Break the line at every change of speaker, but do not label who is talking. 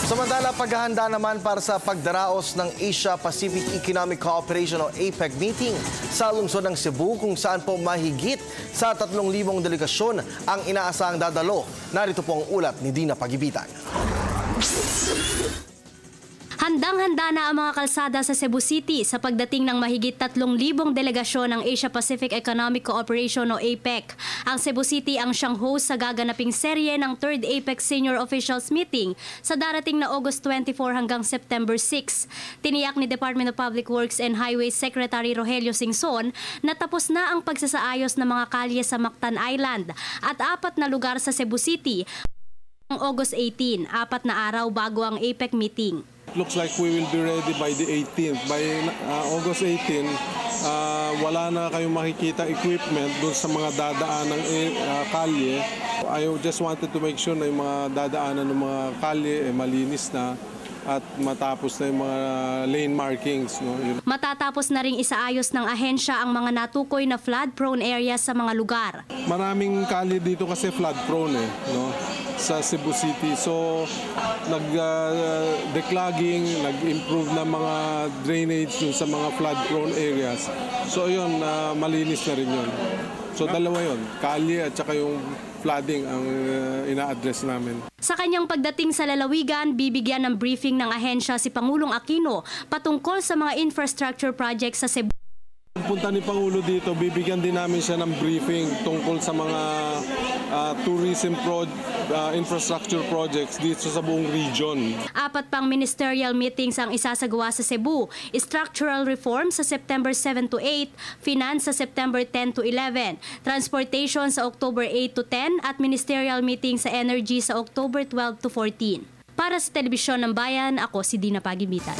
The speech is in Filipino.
Samantala, paghahanda naman para sa pagdaraos ng Asia-Pacific Economic Cooperation o APEC meeting sa lungsod ng Cebu kung saan po mahigit sa 3,000 delegasyon ang inaasahang dadalo. Narito po ang ulat ni Dina Pagibitan.
Handang-handa na ang mga kalsada sa Cebu City sa pagdating ng mahigit 3,000 delegasyon ng Asia-Pacific Economic Cooperation o APEC. Ang Cebu City ang siyang host sa gaganaping serye ng 3rd APEC Senior Officials Meeting sa darating na August 24 hanggang September 6. Tiniyak ni Department of Public Works and Highways Secretary Rogelio Singson na tapos na ang pagsasaayos ng mga kalye sa Mactan Island at 4 na lugar sa Cebu City ang August 18, 4 na araw bago ang APEC meeting.
It looks like we will be ready by the 18th. By August 18, wala na kayong makikita equipment doon sa mga dadaan ng kalye. I just wanted to make sure na yung mga dadaanan ng mga kalye malinis na at matapos na yung mga lane markings. No?
Matatapos na ring isaayos ng ahensya ang mga natukoy na flood-prone areas sa mga lugar. Maraming
kalye dito kasi flood-prone no? Sa Cebu City. So, nag-declogging, nag-improve na mga drainage dun sa mga flood-prone areas. So, yun, malinis na rin yun. So, dalawa yun, kalye at saka yung flooding ang ina-address namin.
Sa kanyang pagdating sa lalawigan, bibigyan ng briefing ng ahensya si Pangulong Aquino patungkol sa mga infrastructure projects sa Cebu.
Punta ni Pangulo dito, bibigyan din namin siya ng briefing tungkol sa mga tourism infrastructure projects dito sa buong region.
4 pang ministerial meetings ang isasagawa sa Cebu. Structural reform sa September 7 to 8, finance sa September 10 to 11, transportation sa October 8 to 10 at ministerial meeting sa energy sa October 12 to 14. Para sa Telebisyon ng Bayan, ako si Dina Pagibitan.